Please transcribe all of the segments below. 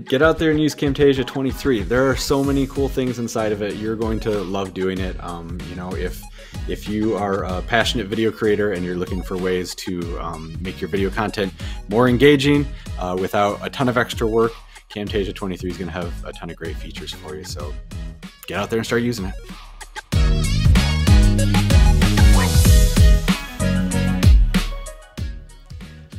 Get out there and use Camtasia 23. There are so many cool things inside of it. You're going to love doing it. If you are a passionate video creator and you're looking for ways to make your video content more engaging without a ton of extra work, Camtasia 23 is going to have a ton of great features for you. So get out there and start using it.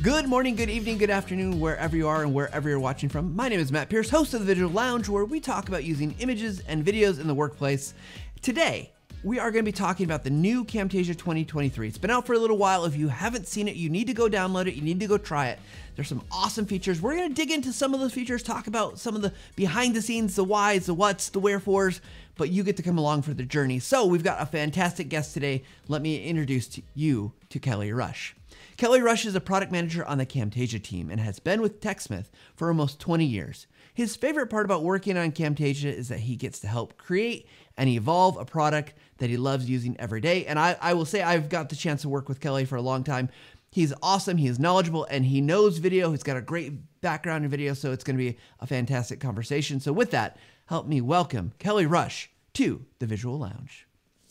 Good morning, good evening, good afternoon, wherever you are and wherever you're watching from. My name is Matt Pierce, host of the Visual Lounge, where we talk about using images and videos in the workplace. Today, we are going to be talking about the new Camtasia 2023. It's been out for a little while. If you haven't seen it, you need to go download it. You need to go try it. There's some awesome features. We're going to dig into some of those features, talk about some of the behind the scenes, the whys, the whats, the wherefores, but you get to come along for the journey. So we've got a fantastic guest today. Let me introduce you to Kelly Rush. Kelly Rush is a product manager on the Camtasia team and has been with TechSmith for almost 20 years. His favorite part about working on Camtasia is that he gets to help create and evolve a product that he loves using every day. And I will say I've got the chance to work with Kelly for a long time. He's awesome, he is knowledgeable, and he knows video. He's got a great background in video, so it's going to be a fantastic conversation. So with that, help me welcome Kelly Rush to the Visual Lounge.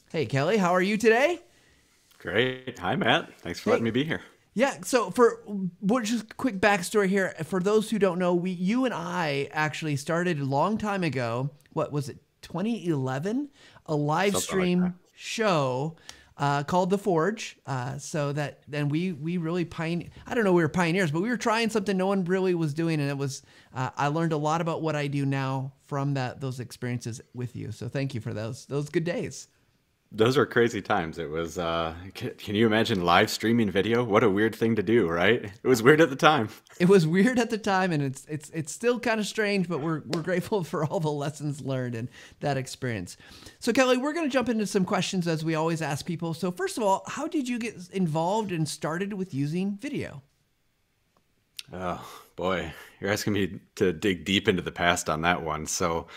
Hey, Kelly, how are you today? Great. Hi, Matt. Thanks for letting me be here. Yeah, so just a quick backstory here. For those who don't know, you and I actually started a long time ago. What was it, 2011? A live stream show called The Forge. So that then we really pioneered. I don't know, we were pioneers, but we were trying something no one really was doing, and it was. I learned a lot about what I do now from those experiences with you. So thank you for those good days. Those were crazy times. It was, can you imagine live streaming video? What a weird thing to do, right? It was weird at the time. It was weird at the time, and it's still kind of strange, but we're grateful for all the lessons learned and that experience. So Kelly, we're going to jump into some questions as we always ask people. So first of all, how did you get involved and started with using video? Oh boy, you're asking me to dig deep into the past on that one. So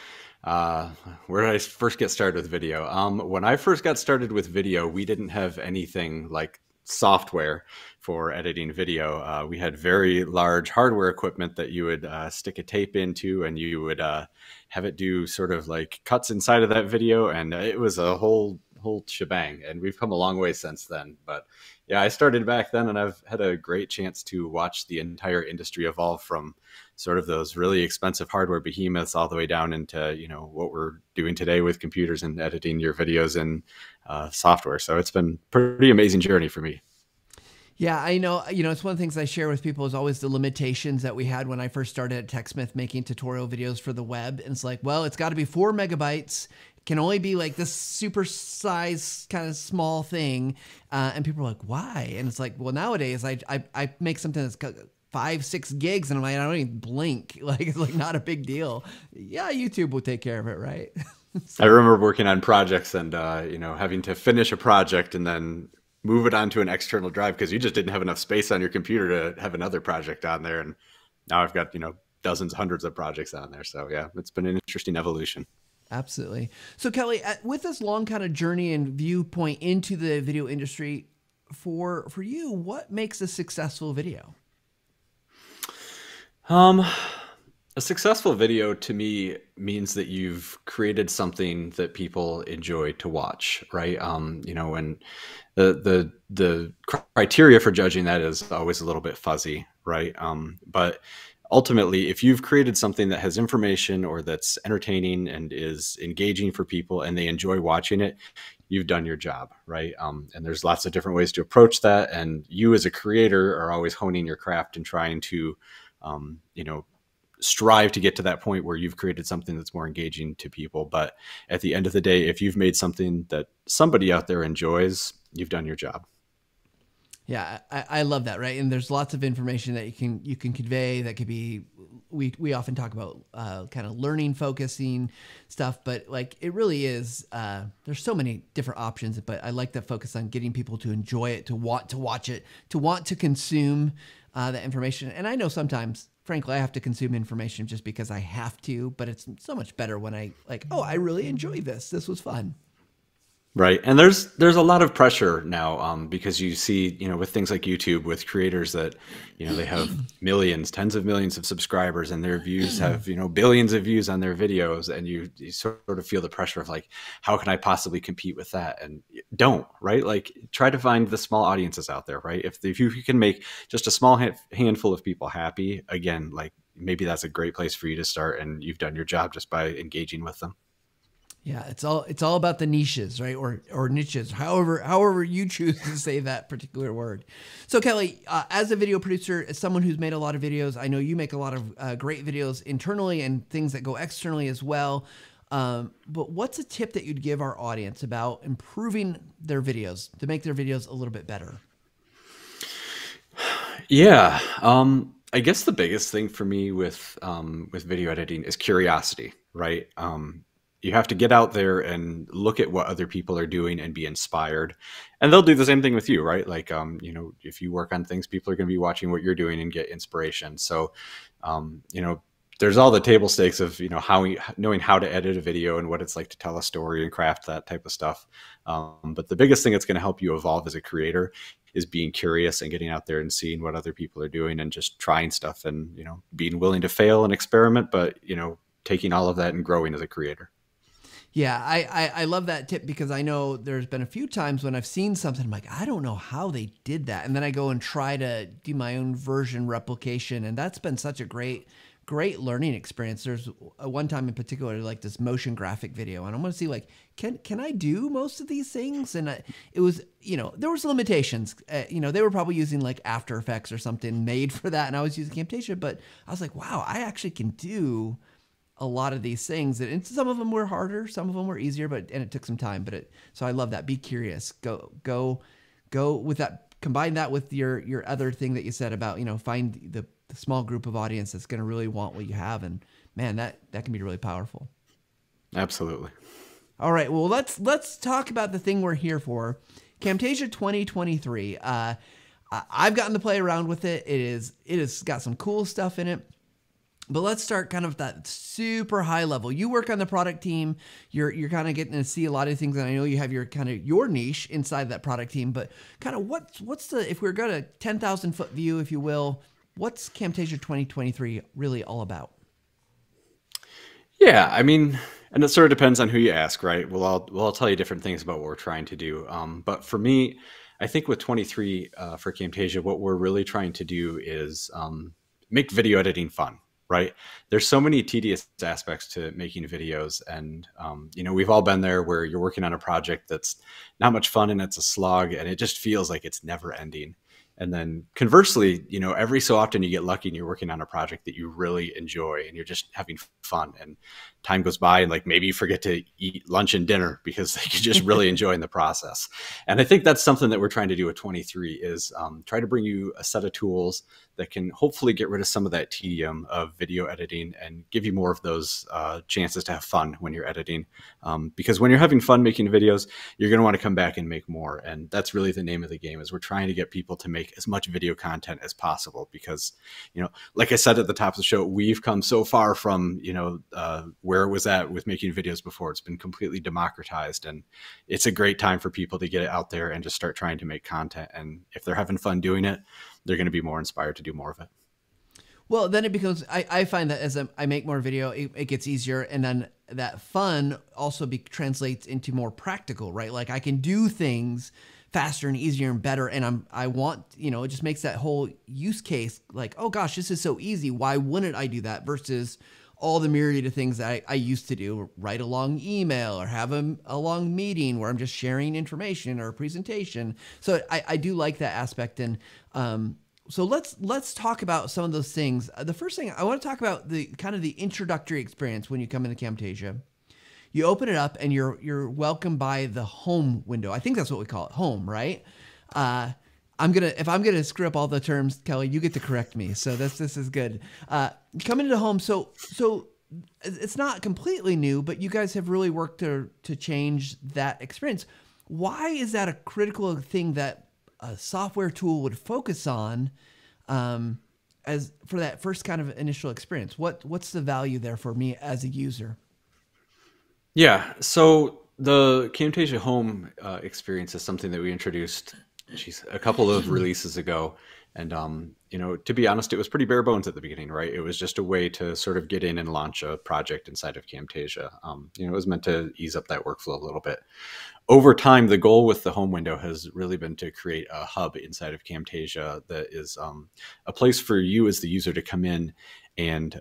where did I first get started with video? When I first got started with video, we didn't have anything like software for editing video. We had very large hardware equipment that you would stick a tape into, and you would have it do sort of like cuts inside of that video, and it was a whole shebang. And we've come a long way since then. But yeah, I started back then, and I've had a great chance to watch the entire industry evolve from sort of those really expensive hardware behemoths all the way down into, what we're doing today with computers and editing your videos in software. So it's been a pretty amazing journey for me. Yeah, I know. It's one of the things I share with people is always the limitations that we had when I first started at TechSmith making tutorial videos for the web. And it's like, well, it's got to be 4 megabytes. It can only be like this super size kind of small thing. And people are like, why? And it's like, well, nowadays I make something that's 5-6 gigs, and I'm like, I don't even blink. Like, it's like not a big deal. Yeah, YouTube will take care of it, right? I remember working on projects and having to finish a project and then move it onto an external drive because you just didn't have enough space on your computer to have another project on there. And now I've got dozens, hundreds of projects on there. So yeah, it's been an interesting evolution. Absolutely. So Kelly, with this long kind of journey and viewpoint into the video industry, for you, what makes a successful video? A successful video to me means that you've created something that people enjoy to watch, right? And the criteria for judging that is always a little bit fuzzy, right? But ultimately, if you've created something that has information or that's entertaining and is engaging for people and they enjoy watching it, you've done your job, right? And there's lots of different ways to approach that. And you as a creator are always honing your craft and trying to strive to get to that point where you've created something that's more engaging to people. But at the end of the day, if you've made something that somebody out there enjoys, you've done your job. Yeah, I love that, right? And there's lots of information that you can convey that could be, we often talk about kind of learning, focusing stuff, but like it really is, there's so many different options, but I like that focus on getting people to enjoy it, to want to watch it, to want to consume that information. And I know sometimes, frankly, I have to consume information just because I have to, but it's so much better when I like, oh, I really enjoyed this. This was fun. Right. And there's a lot of pressure now, because you see, with things like YouTube, with creators that, they have millions, tens of millions of subscribers, and their views have, billions of views on their videos. And you sort of feel the pressure of like, how can I possibly compete with that? And don't, right? Like, try to find the small audiences out there, right? If you can make just a small handful of people happy, again, like maybe that's a great place for you to start. And you've done your job just by engaging with them. Yeah, it's all about the niches, right? Or niches, however you choose to say that particular word. So Kelly, as a video producer, as someone who's made a lot of videos, I know you make a lot of great videos internally and things that go externally as well. But what's a tip that you'd give our audience about improving their videos to make their videos a little bit better? Yeah. I guess the biggest thing for me with video editing is curiosity, right? You have to get out there and look at what other people are doing and be inspired. And they'll do the same thing with you, right? Like, if you work on things, people are going to be watching what you're doing and get inspiration. So, um, you know, there's all the table stakes of, knowing how to edit a video and what it's like to tell a story and craft that type of stuff. But the biggest thing that's going to help you evolve as a creator is being curious and getting out there and seeing what other people are doing and just trying stuff and, being willing to fail and experiment, but, taking all of that and growing as a creator. Yeah, I love that tip because I know there's been a few times when I've seen something, I'm like, I don't know how they did that. And then I go and try to do my own version replication. And that's been such a great learning experience. There's one time in particular, like this motion graphic video, and I'm going to see like, can I do most of these things? And it was, there was limitations. They were probably using like After Effects or something made for that. And I was using Camtasia, but I was like, wow, I actually can do a lot of these things, and some of them were harder, some of them were easier, and it took some time. So I love that. Be curious. Go with that. Combine that with your other thing that you said about find the small group of audience that's going to really want what you have, and man, that can be really powerful. Absolutely. All right, well let's talk about the thing we're here for, Camtasia 2023. I've gotten to play around with it. It has got some cool stuff in it. But let's start kind of that super high level. You work on the product team. You're kind of getting to see a lot of things, and I know you have your niche inside that product team. But kind of what's the, if we're going to 10,000 foot view, if you will, what's Camtasia 2023 really all about? Yeah, I mean, and it sort of depends on who you ask, right? Well, I'll tell you different things about what we're trying to do. But for me, I think with 23 for Camtasia, what we're really trying to do is make video editing fun. Right? There's so many tedious aspects to making videos. And, we've all been there where you're working on a project that's not much fun and it's a slog and it just feels like it's never ending. And then conversely, every so often you get lucky and you're working on a project that you really enjoy and you're just having fun, and time goes by and like maybe you forget to eat lunch and dinner because you're just really enjoying the process. And I think that's something that we're trying to do with 23 is try to bring you a set of tools that can hopefully get rid of some of that tedium of video editing and give you more of those chances to have fun when you're editing. Because when you're having fun making videos, you're going to want to come back and make more. And that's really the name of the game, is we're trying to get people to make as much video content as possible because, like I said at the top of the show, we've come so far from, where it was at with making videos before. It's been completely democratized, and it's a great time for people to get it out there and just start trying to make content. And if they're having fun doing it, they're going to be more inspired to do more of it. Well, then it becomes, I find that as I make more video, it gets easier. And then that fun also translates into more practical, right? Like I can do things faster and easier and better. And I want, it just makes that whole use case like, oh gosh, this is so easy. Why wouldn't I do that? Versus all the myriad of things that I used to do, write a long email or have a long meeting where I'm just sharing information or a presentation. So I do like that aspect. And so let's talk about some of those things. The first thing I want to talk about, the kind of the introductory experience when you come into Camtasia. You open it up and you're welcomed by the home window. I think that's what we call it, home, right? If I'm gonna screw up all the terms, Kelly, you get to correct me. So this is good. Coming into home, so it's not completely new, but you guys have really worked to change that experience. Why is that a critical thing that a software tool would focus on as for that first kind of initial experience? What's the value there for me as a user? Yeah. So The Camtasia Home experience is something that we introduced, a couple of releases ago. And, to be honest, it was pretty bare bones at the beginning, right? It was just a way to sort of get in and launch a project inside of Camtasia. It was meant to ease up that workflow a little bit. Over time, the goal with the home window has really been to create a hub inside of Camtasia that is a place for you as the user to come in and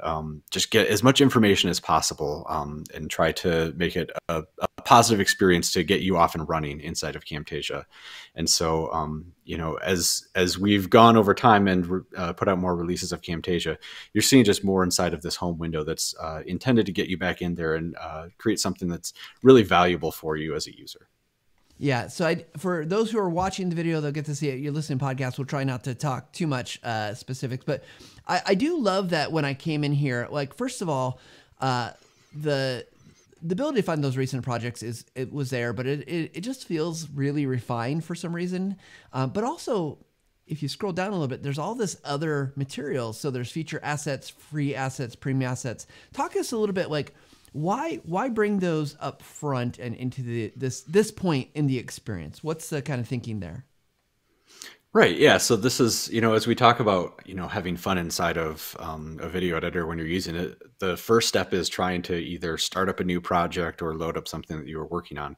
just get as much information as possible, and try to make it a positive experience to get you off and running inside of Camtasia. And so, as we've gone over time and put out more releases of Camtasia, you're seeing just more inside of this home window that's intended to get you back in there and create something that's really valuable for you as a user. Yeah, so for those who are watching the video, they'll get to see it. You're listening to podcasts, we'll try not to talk too much specifics, but I do love that when I came in here, like, first of all, the ability to find those recent projects it was there, but it just feels really refined for some reason. But also, if you scroll down a little bit, there's all this other material. So there's feature assets, free assets, premium assets. Talk to us a little bit, like, why bring those up front and into this point in the experience? What's the kind of thinking there? Right. Yeah. So this is, as we talk about, having fun inside of a video editor when you're using it, the first step is trying to either start up a new project or load up something that you were working on.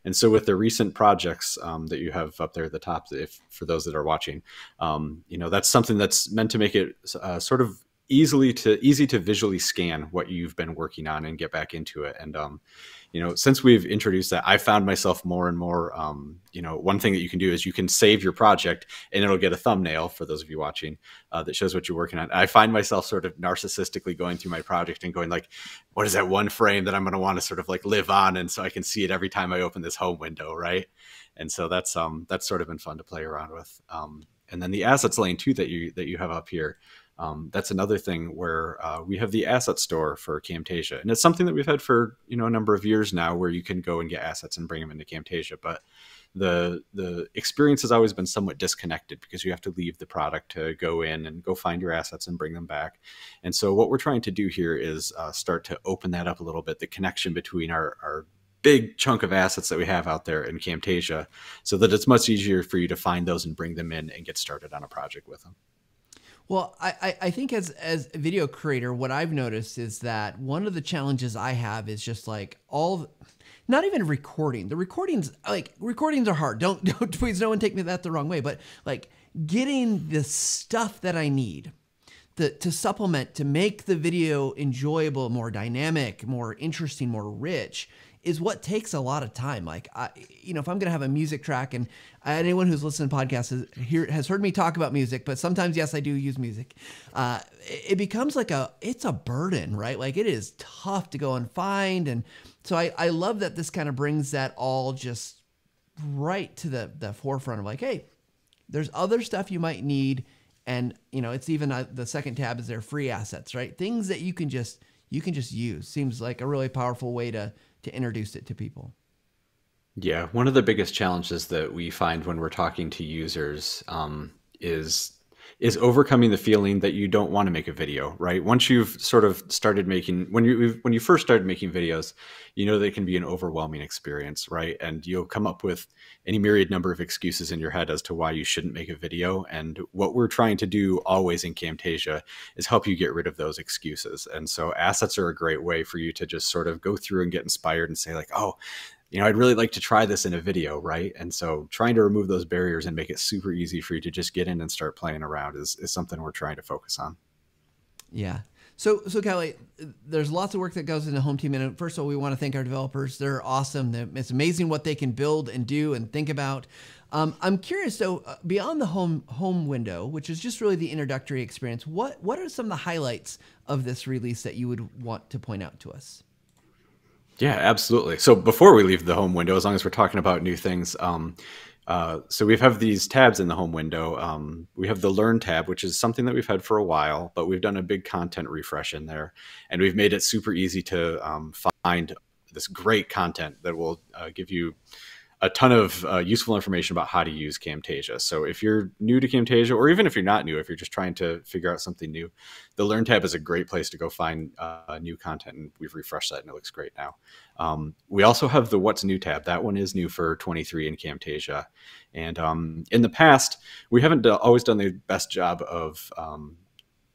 And so with the recent projects that you have up there at the top, if for those that are watching, that's something that's meant to make it sort of easy to visually scan what you've been working on and get back into it. And, since we've introduced that, I found myself more and more, one thing that you can do is you can save your project and it'll get a thumbnail for those of you watching that shows what you're working on. I find myself sort of narcissistically going through my project and going like, what is that one frame that I'm going to want to sort of like live on? And so I can see it every time I open this home window. Right. And so that's sort of been fun to play around with. And then the assets lane too, that you have up here. That's another thing where we have the asset store for Camtasia, and it's something that we've had for a number of years now, where you can go and get assets and bring them into Camtasia. But the experience has always been somewhat disconnected because you have to leave the product to go in and go find your assets and bring them back. And so what we're trying to do here is start to open that up a little bit, the connection between our big chunk of assets that we have out there in Camtasia, so that it's much easier for you to find those and bring them in and get started on a project with them. Well, I think as a video creator, what I've noticed is that one of the challenges I have is just like not even recording. The recordings are hard. Don't please, no one take me that the wrong way, but like getting the stuff that I need to supplement, to make the video enjoyable, more dynamic, more interesting, more rich, is what takes a lot of time. Like, if I'm going to have a music track, and anyone who's listened to podcasts has heard me talk about music, but sometimes, yes, I do use music. It becomes like it's a burden, right? Like, it is tough to go and find. And so I love that this kind of brings that all just right to the forefront of like, hey, there's other stuff you might need. And, it's even the second tab is their free assets, right? Things that you can just use. Seems like a really powerful way to introduce it to people. Yeah, one of the biggest challenges that we find when we're talking to users is overcoming the feeling that you don't want to make a video, right? Once you've sort of started making, when you first started making videos, they can be an overwhelming experience, right? And you'll come up with any myriad number of excuses in your head as to why you shouldn't make a video. And what we're trying to do always in Camtasia is help you get rid of those excuses. And so assets are a great way for you to just sort of go through and get inspired and say like, oh, I'd really like to try this in a video, right? And so trying to remove those barriers and make it super easy for you to just get in and start playing around is something we're trying to focus on. Yeah. So Kelly, there's lots of work that goes into Home Team. And first of all, we want to thank our developers. They're awesome. It's amazing what they can build and do and think about. I'm curious, though, beyond the home window, which is just really the introductory experience, what are some of the highlights of this release that you would want to point out to us? Yeah, absolutely. So before we leave the home window, as long as we're talking about new things, so we have these tabs in the home window. We have the Learn tab, which is something that we've had for a while, but we've done a big content refresh in there, and we've made it super easy to find this great content that will give you a ton of useful information about how to use Camtasia. So if you're new to Camtasia, or even if you're not new, if you're just trying to figure out something new, the Learn tab is a great place to go find new content. And we've refreshed that and it looks great now. We also have the What's New tab. That one is new for 23 in Camtasia. And in the past, we haven't always done the best job of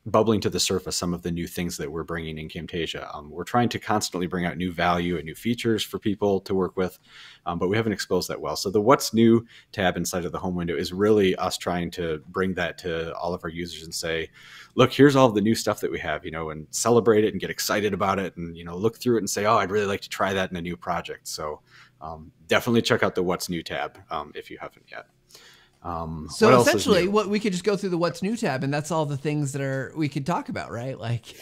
bubbling to the surface some of the new things that we're bringing in Camtasia. We're trying to constantly bring out new value and new features for people to work with, but we haven't exposed that well. So the What's New tab inside of the home window is really us trying to bring that to all of our users and say, look, here's all the new stuff that we have, and celebrate it and get excited about it and, look through it and say, oh, I'd really like to try that in a new project. So definitely check out the What's New tab if you haven't yet. So essentially, what we could just go through the What's New tab, and that's all the things that we could talk about, right? Like,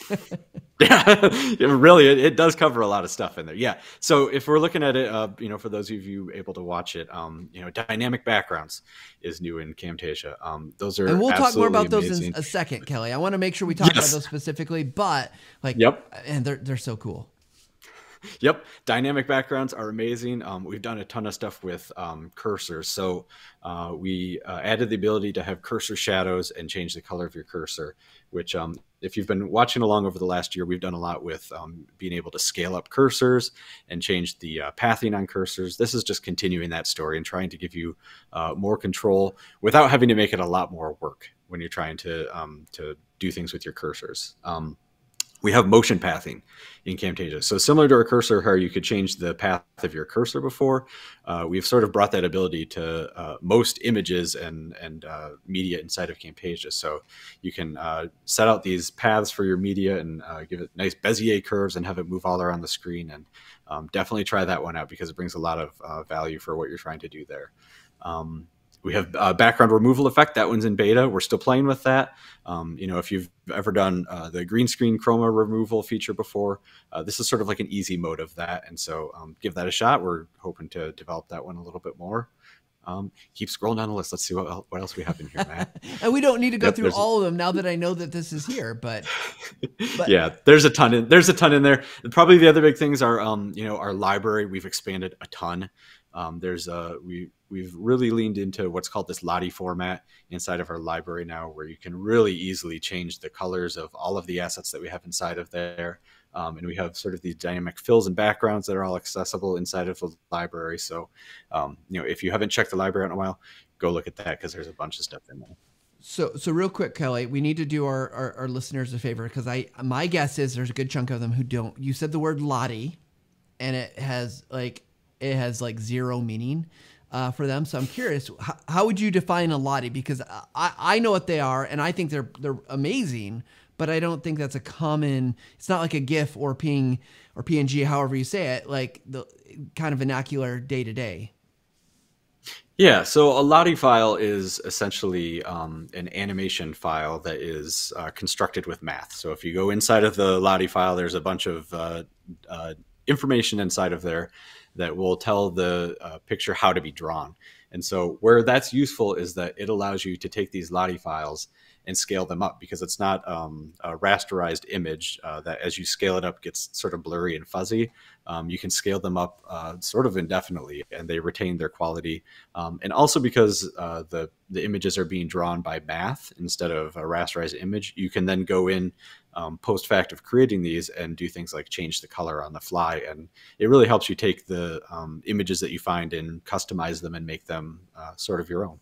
yeah, really, it does cover a lot of stuff in there. Yeah. So if we're looking at it, for those of you able to watch it, dynamic backgrounds is new in Camtasia. Those are, and we'll talk more about amazing. Those in a second, Kelly. I want to make sure we talk about those specifically, but like, yep, and they're so cool. Yep. Dynamic backgrounds are amazing. We've done a ton of stuff with cursors. So we added the ability to have cursor shadows and change the color of your cursor, which if you've been watching along over the last year, we've done a lot with being able to scale up cursors and change the pathing on cursors. This is just continuing that story and trying to give you more control without having to make it a lot more work when you're trying to do things with your cursors. We have motion pathing in Camtasia. So similar to our cursor, how you could change the path of your cursor before, we've sort of brought that ability to most images and media inside of Camtasia. So you can set out these paths for your media and give it nice Bezier curves and have it move all around the screen. And definitely try that one out because it brings a lot of value for what you're trying to do there. We have background removal effect. That one's in beta. We're still playing with that. If you've ever done the green screen chroma removal feature before, this is sort of like an easy mode of that. And so give that a shot. We're hoping to develop that one a little bit more. Keep scrolling down the list. Let's see what else we have in here, Matt. And we don't need to go through all of them now that I know that this is here, but yeah, there's a ton in there. And probably the other big things are, our library. We've expanded a ton. We've really leaned into what's called this Lottie format inside of our library now, where you can really easily change the colors of all of the assets that we have inside of there. And we have sort of these dynamic fills and backgrounds that are all accessible inside of the library. So, if you haven't checked the library out in a while, go look at that because there's a bunch of stuff in there. So real quick, Kelly, we need to do our listeners a favor because my guess is there's a good chunk of them who don't. You said the word Lottie, and it has like zero meaning for them. So I'm curious, how would you define a Lottie? Because I know what they are, and I think they're amazing, but I don't think that's a common. It's not like a GIF or PNG or PNG, however you say it, like the kind of vernacular day to day. Yeah, so a Lottie file is essentially an animation file that is constructed with math. So if you go inside of the Lottie file, there's a bunch of information inside of there that will tell the picture how to be drawn. And so where that's useful is that it allows you to take these Lottie files and scale them up because it's not a rasterized image that as you scale it up gets sort of blurry and fuzzy. You can scale them up sort of indefinitely and they retain their quality. And also because the images are being drawn by math instead of a rasterized image, you can then go in post fact of creating these and do things like change the color on the fly. And it really helps you take the images that you find and customize them and make them sort of your own.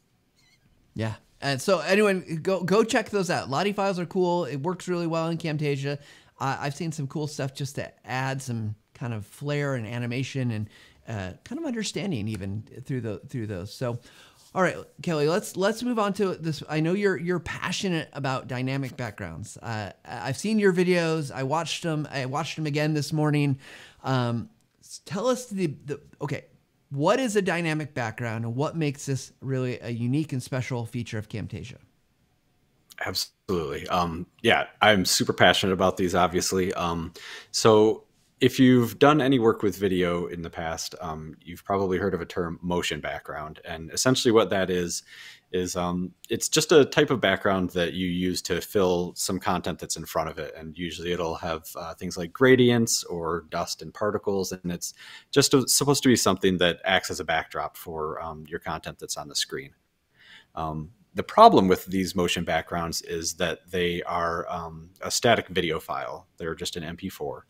Yeah. And so anyone go check those out. Lottie files are cool. It works really well in Camtasia. I've seen some cool stuff just to add some kind of flair and animation and kind of understanding even through those. So, all right, Kelly, let's move on to this. I know you're passionate about dynamic backgrounds. I've seen your videos. I watched them. I watched them again this morning. Tell us okay. What is a dynamic background and what makes this really a unique and special feature of Camtasia? Absolutely. Yeah, I'm super passionate about these, obviously. So if you've done any work with video in the past, you've probably heard of a term motion background. And essentially what that is is it's just a type of background that you use to fill some content that's in front of it. And usually it'll have things like gradients or dust and particles. And it's just supposed to be something that acts as a backdrop for your content that's on the screen. The problem with these motion backgrounds is that they are a static video file. They're just an MP4.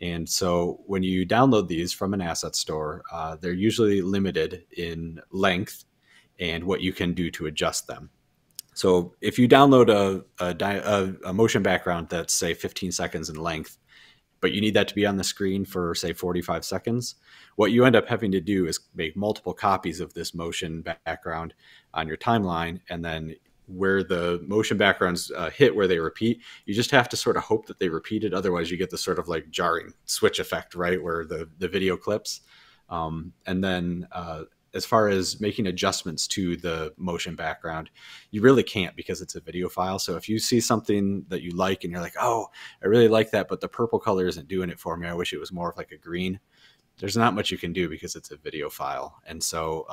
And so when you download these from an asset store, they're usually limited in length and what you can do to adjust them. So if you download a motion background that's, say, 15 seconds in length, but you need that to be on the screen for, say, 45 seconds, what you end up having to do is make multiple copies of this motion background on your timeline, and then where the motion backgrounds hit where they repeat, you just have to sort of hope that they repeat it. Otherwise, you get the sort of like jarring switch effect, right, where the video clips. And then as far as making adjustments to the motion background, you really can't because it's a video file. So if you see something that you like and you're like, oh, I really like that, but the purple color isn't doing it for me, I wish it was more of like a green, there's not much you can do because it's a video file. And so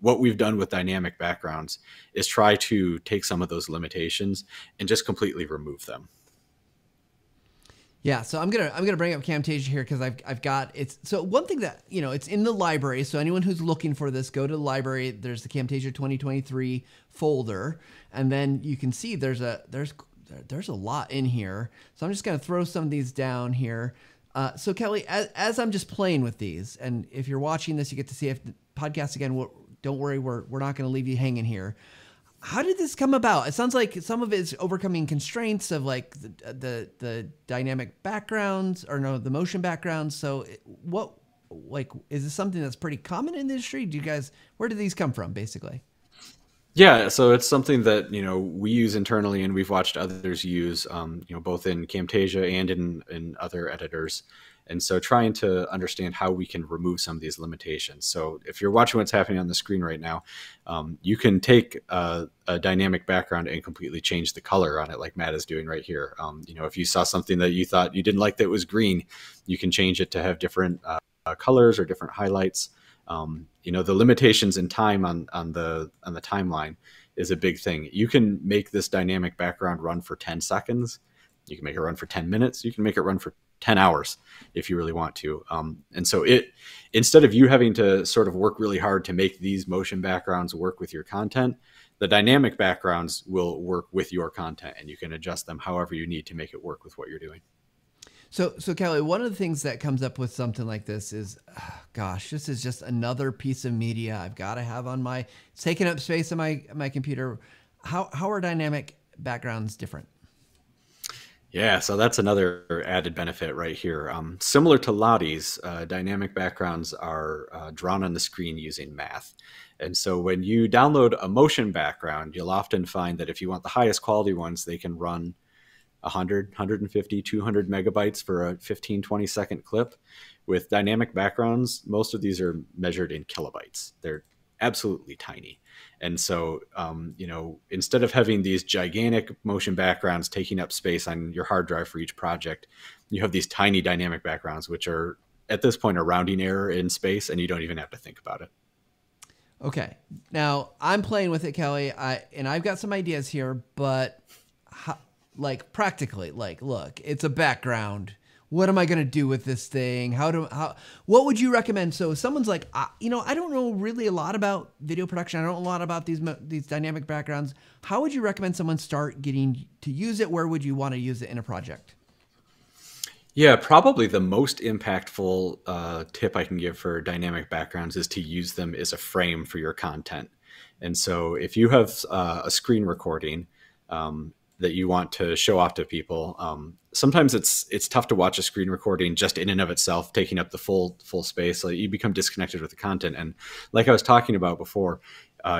what we've done with dynamic backgrounds is try to take some of those limitations and just completely remove them. Yeah, so I'm gonna bring up Camtasia here because I've got it's so one thing that it's in the library. So anyone who's looking for this, go to the library. There's the Camtasia 2023 folder, and then you can see there's a lot in here. So I'm just gonna throw some of these down here. So Kelly, as I'm just playing with these, and if you're watching this, you get to see if the podcast again. Don't worry, we're not going to leave you hanging here. How did this come about? It sounds like some of it is overcoming constraints of like the dynamic backgrounds or no, the motion backgrounds. So is this something that's pretty common in the industry? Where do these come from basically? Yeah, so it's something that we use internally, and we've watched others use, both in Camtasia and in other editors. And so trying to understand how we can remove some of these limitations. So if you're watching what's happening on the screen right now, you can take a dynamic background and completely change the color on it, like Matt is doing right here. If you saw something that you thought you didn't like that was green, you can change it to have different colors or different highlights. The limitations in time on the timeline is a big thing. You can make this dynamic background run for 10 seconds. You can make it run for 10 minutes. You can make it run for 10 hours if you really want to. And so instead of you having to sort of work really hard to make these motion backgrounds work with your content, the dynamic backgrounds will work with your content, and you can adjust them however you need to make it work with what you're doing. So Kelly, one of the things that comes up with something like this is, gosh, this is just another piece of media I've got to have on it's taking up space on my computer. How are dynamic backgrounds different? Yeah, so that's another added benefit right here. Similar to Lottie's, dynamic backgrounds are drawn on the screen using math. And so when you download a motion background, you'll often find that if you want the highest quality ones, they can run 100, 150, 200 megabytes for a 15, 20-second clip. With dynamic backgrounds, most of these are measured in kilobytes. They're absolutely tiny. And so, instead of having these gigantic motion backgrounds taking up space on your hard drive for each project, you have these tiny dynamic backgrounds, which are at this point a rounding error in space, and you don't even have to think about it. Okay. Now I'm playing with it, Kelly, and I've got some ideas here, but practically, look, it's a background. What am I going to do with this thing? What would you recommend? So if someone's like, I don't know really a lot about video production. I don't know a lot about these dynamic backgrounds. How would you recommend someone start getting to use it? Where would you want to use it in a project? Yeah, probably the most impactful tip I can give for dynamic backgrounds is to use them as a frame for your content. And so if you have a screen recording that you want to show off to people, sometimes it's tough to watch a screen recording just in and of itself, taking up the full space. So you become disconnected with the content. And like I was talking about before,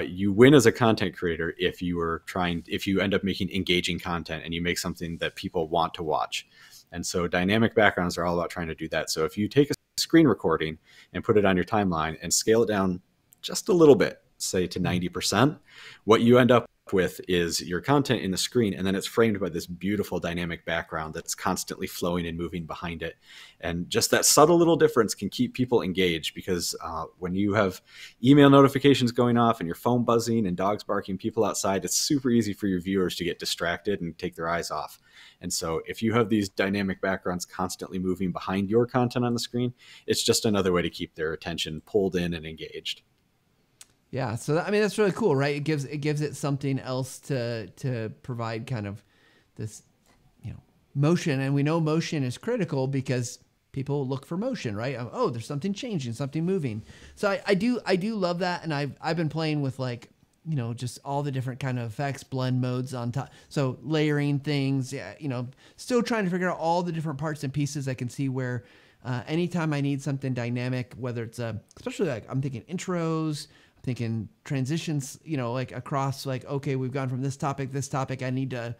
you win as a content creator if you end up making engaging content and you make something that people want to watch. And so dynamic backgrounds are all about trying to do that. So if you take a screen recording and put it on your timeline and scale it down just a little bit, say to 90%, what you end up with is your content in the screen, and then it's framed by this beautiful dynamic background that's constantly flowing and moving behind it. And just that subtle little difference can keep people engaged, because when you have email notifications going off and your phone buzzing and dogs barking, people outside, it's super easy for your viewers to get distracted and take their eyes off. And so if you have these dynamic backgrounds constantly moving behind your content on the screen, it's just another way to keep their attention pulled in and engaged. Yeah, so I mean that's really cool, right? It gives it something else to provide kind of this, motion, and we know motion is critical because people look for motion, right? Oh, there's something changing, something moving. So I do love that, and I've been playing with just all the different kind of effects, blend modes on top. So layering things, still trying to figure out all the different parts and pieces. I can see where anytime I need something dynamic, whether it's especially like I'm thinking intros, thinking transitions, across okay, we've gone from this topic, I need to,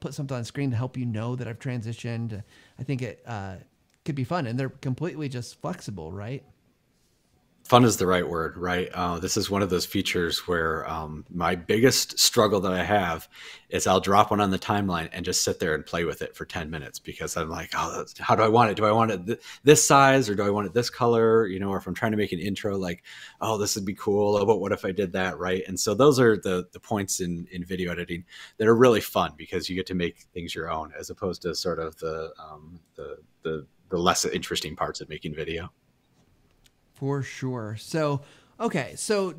put something on the screen to help that I've transitioned. I think it could be fun, and they're completely just flexible, right? Fun is the right word, right? This is one of those features where my biggest struggle that I have is I'll drop one on the timeline and just sit there and play with it for 10 minutes, because I'm like, oh, how do I want it? Do I want it this size, or do I want it this color? Or if I'm trying to make an intro, like, oh, this would be cool. Oh, but what if I did that, right? And so those are the points in video editing that are really fun, because you get to make things your own, as opposed to sort of the less interesting parts of making video. For sure. So, okay. So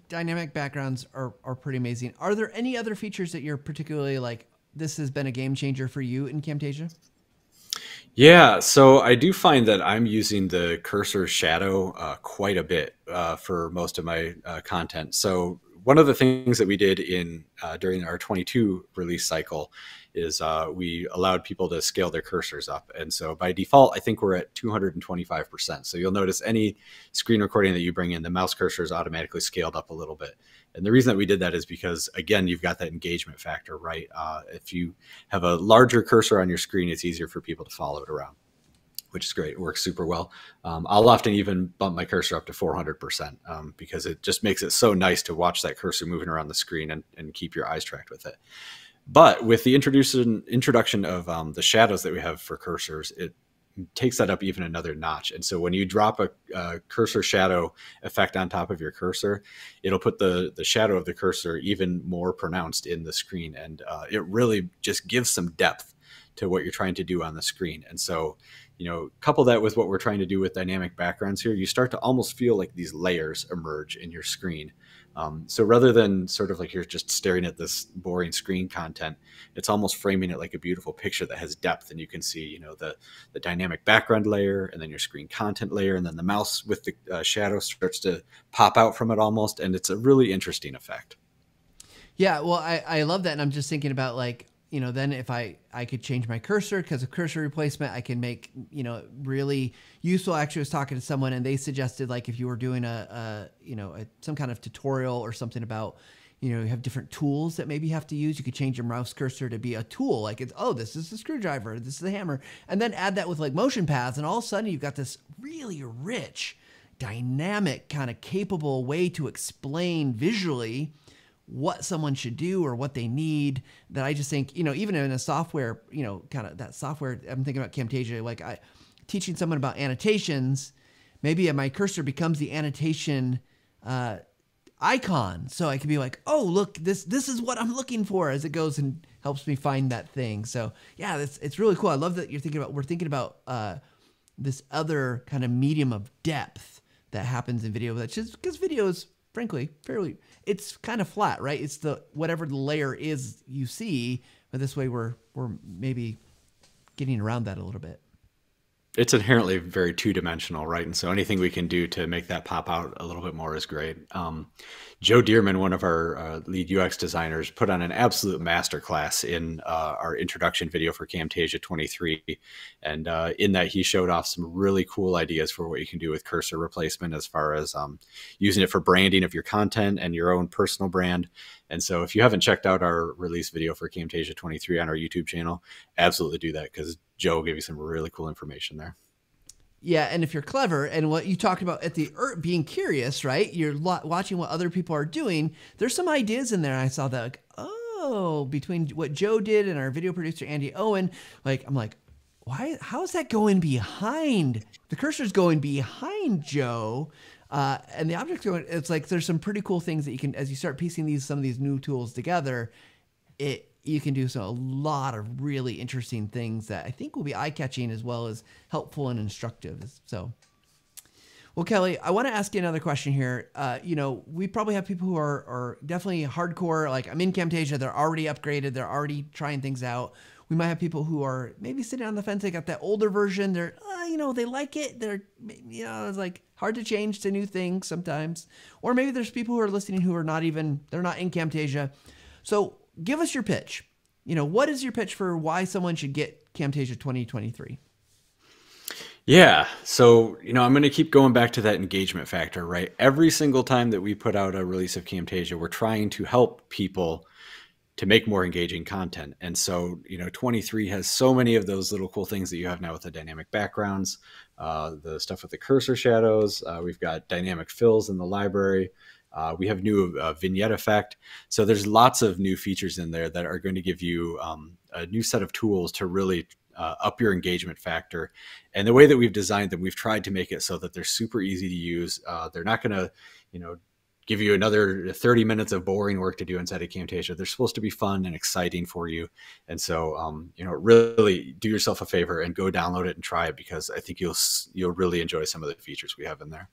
dynamic backgrounds are pretty amazing. Are there any other features that you're particularly like, this has been a game changer for you in Camtasia? Yeah, so I do find that I'm using the cursor shadow quite a bit for most of my content. So one of the things that we did during our 22 release cycle is we allowed people to scale their cursors up. And so by default, I think we're at 225%. So you'll notice any screen recording that you bring in, the mouse cursor is automatically scaled up a little bit. And the reason that we did that is because, again, you've got that engagement factor, right? If you have a larger cursor on your screen, it's easier for people to follow it around, which is great. It works super well. I'll often even bump my cursor up to 400% because it just makes it so nice to watch that cursor moving around the screen and keep your eyes tracked with it. But with the introduction of the shadows that we have for cursors, it takes that up even another notch. And so when you drop a cursor shadow effect on top of your cursor, it'll put the shadow of the cursor even more pronounced in the screen. And it really just gives some depth to what you're trying to do on the screen. And so, couple that with what we're trying to do with dynamic backgrounds here, you start to almost feel like these layers emerge in your screen. So rather than sort of like you're just staring at this boring screen content, it's almost framing it like a beautiful picture that has depth. And you can see, the dynamic background layer, and then your screen content layer, and then the mouse with the shadow starts to pop out from it almost. And it's a really interesting effect. Yeah, well, I love that. And I'm just thinking about then if I could change my cursor, because of cursor replacement, I can make, really useful. Actually, I was talking to someone and they suggested if you were doing some kind of tutorial or something about, you have different tools that maybe you have to use. You could change your mouse cursor to be a tool. This is the screwdriver, this is the hammer, and then add that with motion paths. And all of a sudden you've got this really rich, dynamic, kind of capable way to explain visually what someone should do or what they need, that I just think, even in a software, kind of that software, I'm thinking about Camtasia, teaching someone about annotations, maybe my cursor becomes the annotation icon. So I can be like, oh, look, this is what I'm looking for, as it goes and helps me find that thing. So yeah, it's really cool. I love that we're thinking about this other kind of medium of depth that happens in video, which is because video is frankly it's kind of flat, right? It's whatever the layer is you see, but this way we're maybe getting around that a little bit. It's inherently very two-dimensional, right? And so anything we can do to make that pop out a little bit more is great. Joe Dearman, one of our lead UX designers, put on an absolute masterclass in our introduction video for Camtasia 23. And in that, he showed off some really cool ideas for what you can do with cursor replacement, as far as using it for branding of your content and your own personal brand. And so if you haven't checked out our release video for Camtasia 23 on our YouTube channel, absolutely do that, because Joe gave you some really cool information there. Yeah, and if you're clever, and what you talked about at the being curious, right? You're watching what other people are doing. There's some ideas in there. I saw that, like, oh, between what Joe did and our video producer Andy Owen, like I'm like, why? How is that going behind? The cursor's going behind Joe, and the object's going. It's like there's some pretty cool things that you can, as you start piecing some of these new tools together. You can do a lot of really interesting things that I think will be eye-catching as well as helpful and instructive. So, well, Kelly, I want to ask you another question here. We probably have people who are definitely hardcore, like I'm in Camtasia, they're already upgraded, they're already trying things out. We might have people who are maybe sitting on the fence, they got that older version, they're, they like it, they're, it's like hard to change to new things sometimes. Or maybe there's people who are listening who are they're not in Camtasia. So, give us your pitch. What is your pitch for why someone should get Camtasia 2023? Yeah. So, I'm going to keep going back to that engagement factor, right? Every single time that we put out a release of Camtasia, we're trying to help people to make more engaging content. And so, 23 has so many of those little cool things that you have now with the dynamic backgrounds, the stuff with the cursor shadows. We've got dynamic fills in the library. We have new vignette effect. So there's lots of new features in there that are going to give you a new set of tools to really up your engagement factor. And the way that we've designed them, we've tried to make it so that they're super easy to use. They're not going to, give you another 30 minutes of boring work to do inside of Camtasia. They're supposed to be fun and exciting for you. And so, really do yourself a favor and go download it and try it, because I think you'll really enjoy some of the features we have in there.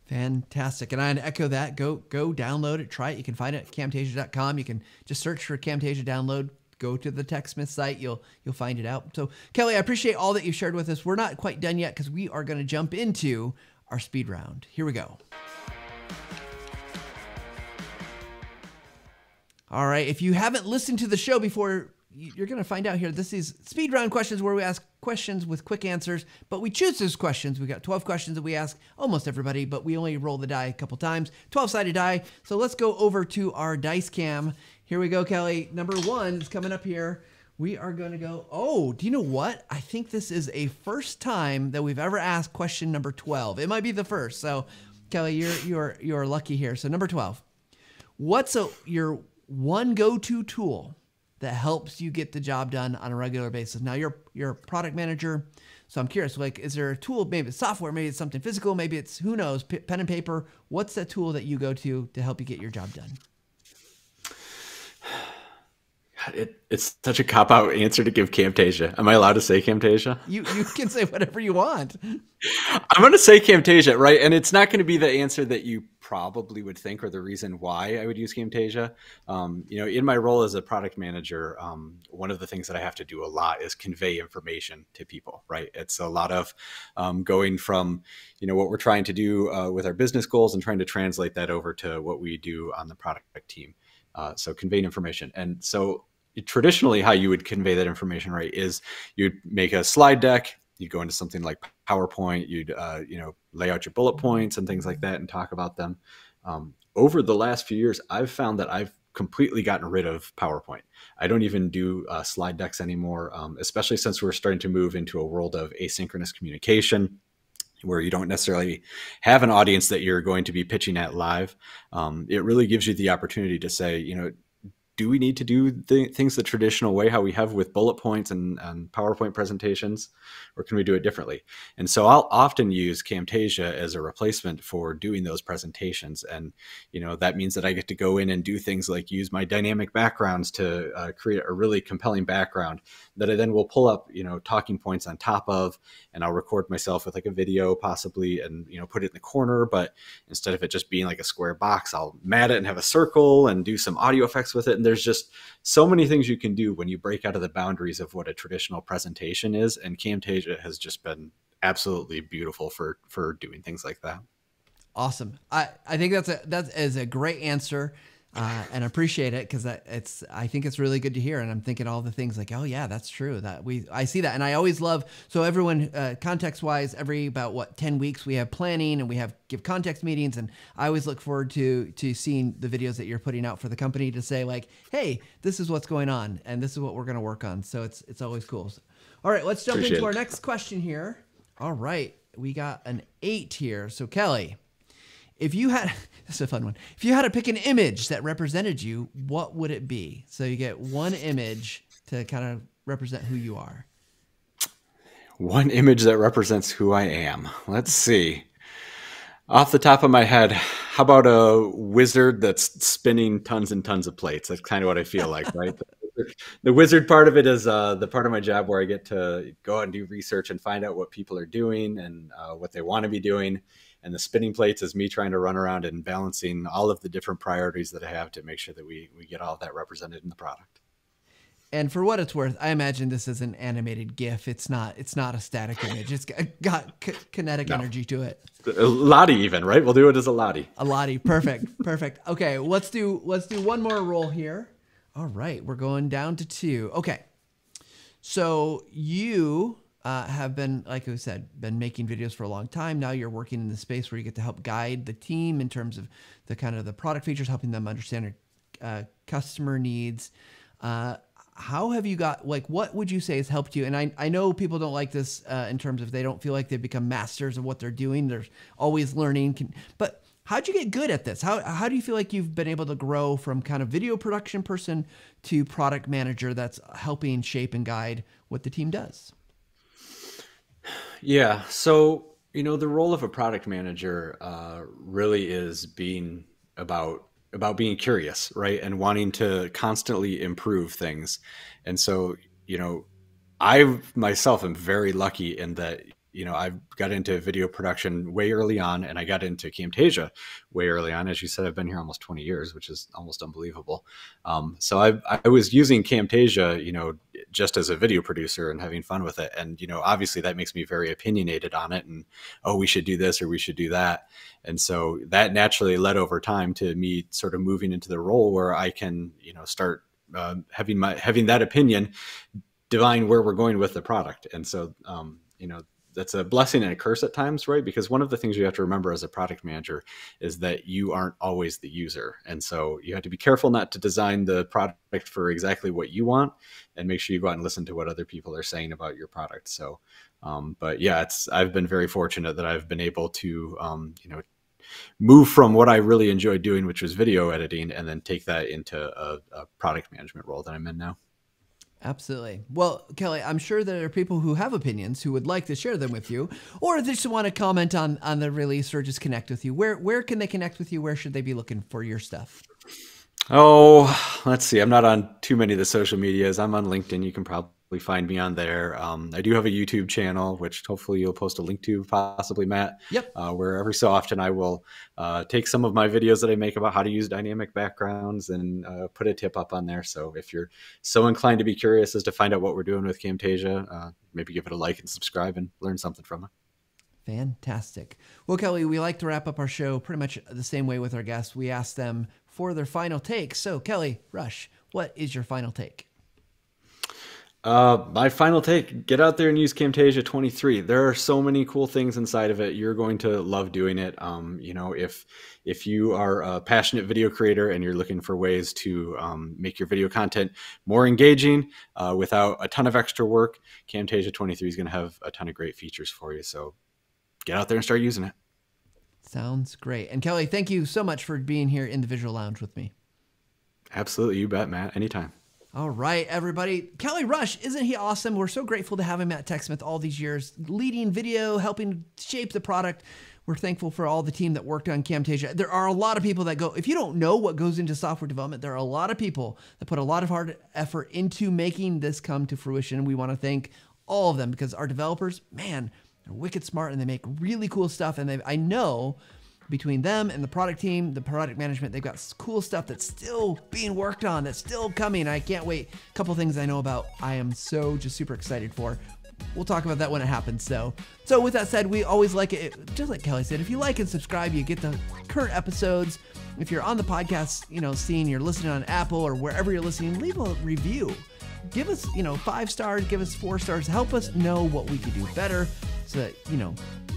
Fantastic. And I'd echo that. Go download it, try it. You can find it at camtasia.com. You can just search for Camtasia download, go to the TechSmith site. You'll find it out. So Kelly, I appreciate all that you've shared with us. We're not quite done yet because we are going to jump into our speed round. Here we go. All right. If you haven't listened to the show before, you're going to find out here. This is speed round questions where we ask questions with quick answers, but we choose those questions. We got 12 questions that we ask almost everybody, but we only roll the die a couple times, 12-sided die. So let's go over to our dice cam. Here we go, Kelly. Number 1 is coming up here. We are going to go, oh, do you know what? I think this is a first time that we've ever asked question number 12. It might be the first. So Kelly, you're lucky here. So number 12, what's your one go-to tool that helps you get the job done on a regular basis? Now you're a product manager, so I'm curious, like, is there a tool, maybe it's software, maybe it's something physical, maybe it's, who knows, pen and paper. What's the tool that you go to help you get your job done? It's such a cop-out answer to give Camtasia. Am I allowed to say Camtasia? You can say whatever you want. I'm going to say Camtasia, right? And it's not going to be the answer that you probably would think or the reason why I would use Camtasia. In my role as a product manager, one of the things that I have to do a lot is convey information to people, right? It's a lot of going from, what we're trying to do with our business goals and trying to translate that over to what we do on the product team. So conveying information. And so traditionally how you would convey that information, right, is you'd make a slide deck, you'd go into something like PowerPoint, you'd, lay out your bullet points and things like that and talk about them. Over the last few years, I've found that I've completely gotten rid of PowerPoint. I don't even do slide decks anymore, especially since we're starting to move into a world of asynchronous communication, where you don't necessarily have an audience that you're going to be pitching at live. It really gives you the opportunity to say, do we need to do things the traditional way, how we have with bullet points and PowerPoint presentations, or can we do it differently? And so I'll often use Camtasia as a replacement for doing those presentations. And, that means that I get to go in and do things like use my dynamic backgrounds to create a really compelling background that I then will pull up, talking points on top of, and I'll record myself with like a video possibly and, put it in the corner. But instead of it just being like a square box, I'll mat it and have a circle and do some audio effects with it. And there's just so many things you can do when you break out of the boundaries of what a traditional presentation is. And Camtasia has just been absolutely beautiful for doing things like that. Awesome. I think that is a great answer. And I appreciate it because I think it's really good to hear. And I'm thinking all the things like, oh yeah, that's true. I see that. And I always love, so everyone, context wise, every about 10 weeks we have planning and we give context meetings. And I always look forward to seeing the videos that you're putting out for the company to say like, hey, this is what's going on and this is what we're going to work on. So it's always cool. So, all right, let's jump into our next question here. All right. we got an 8 here. So Kelly, if you had, this is a fun one. If you had to pick an image that represented you, what would it be? So you get one image to kind of represent who you are. One image that represents who I am. Let's see. Off the top of my head, how about a wizard that's spinning tons and tons of plates? That's kind of what I feel like, right? The wizard part of it is the part of my job where I get to go out and do research and find out what people are doing and what they want to be doing. And the spinning plates is me trying to run around and balancing all of the different priorities that I have to make sure that we get all of that represented in the product. And for what it's worth, I imagine this is an animated GIF. It's not a static image. It's got kinetic energy to it. A Lottie even, right? We'll do it as a Lottie. A Lottie. Perfect. Perfect. Okay, let's do one more roll here. All right, we're going down to 2. Okay. So you have been, like I said, been making videos for a long time. Now you're working in the space where you get to help guide the team in terms of the kind of the product features, helping them understand customer needs. How have you got, like, what would you say has helped you? And I know people don't like this in terms of they don't feel like they've become masters of what they're doing. They're always learning. But how'd you get good at this? How do you feel like you've been able to grow from kind of video production person to product manager that's helping shape and guide what the team does? Yeah. So, the role of a product manager really is being about being curious, right? And wanting to constantly improve things. And so, I myself am very lucky in that, I got into video production way early on, and I got into Camtasia way early on. As you said, I've been here almost 20 years, which is almost unbelievable. So I was using Camtasia, just as a video producer and having fun with it. And, obviously that makes me very opinionated on it and, oh, we should do this or we should do that. And so that naturally led over time to me sort of moving into the role where I can, start having that opinion divine where we're going with the product. And so, that's a blessing and a curse at times, right? Because one of the things you have to remember as a product manager is that you aren't always the user. And so you have to be careful not to design the product for exactly what you want, and make sure you go out and listen to what other people are saying about your product. So, but yeah, I've been very fortunate that I've been able to, move from what I really enjoyed doing, which was video editing, and then take that into a product management role that I'm in now. Absolutely. Well, Kelly, I'm sure there are people who have opinions who would like to share them with you, or they just want to comment on the release or just connect with you. Where can they connect with you? Where should they be looking for your stuff? Oh, let's see. I'm not on too many of the social medias. I'm on LinkedIn. You can probably find me on there. I do have a YouTube channel, which hopefully you'll post a link to, possibly, Matt. Yep. Where every so often I will take some of my videos that I make about how to use dynamic backgrounds and put a tip up on there. So if you're so inclined to be curious as to find out what we're doing with Camtasia, maybe give it a like and subscribe and learn something from it. Fantastic. Well, Kelly, we like to wrap up our show pretty much the same way with our guests. We ask them for their final take. So, Kelly, Rush, what is your final take? My final take, get out there and use Camtasia 23. There are so many cool things inside of it. You're going to love doing it. If you are a passionate video creator and you're looking for ways to make your video content more engaging without a ton of extra work, Camtasia 23 is going to have a ton of great features for you. So get out there and start using it. Sounds great. And Kelly, thank you so much for being here in the Visual Lounge with me. Absolutely. You bet, Matt. Anytime. All right, everybody. Kelly Rush, isn't he awesome? We're so grateful to have him at TechSmith all these years, leading video, helping shape the product. We're thankful for all the team that worked on Camtasia. There are a lot of people that go, if you don't know what goes into software development, there are a lot of people that put a lot of hard effort into making this come to fruition. We want to thank all of them because our developers, man, they're wicked smart and they make really cool stuff. And I know between them and the product team, the product management, they've got cool stuff that's still being worked on, that's still coming. I can't wait. A couple things I know about, I am so just super excited for. We'll talk about that when it happens. So with that said, we always like it. Just like Kelly said, if you like and subscribe, you get the current episodes. If you're on the podcast, seeing you're listening on Apple or wherever you're listening, leave a review. Give us, 5 stars, give us 4 stars. Help us know what we could do better so that,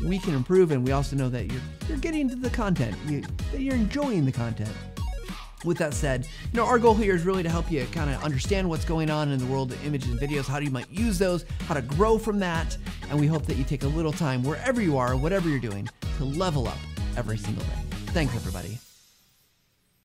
we can improve. And we also know that you're getting to the content, that you're enjoying the content. With that said, our goal here is really to help you kind of understand what's going on in the world of images and videos, how you might use those, how to grow from that, and we hope that you take a little time wherever you are, whatever you're doing, to level up every single day. Thanks, everybody.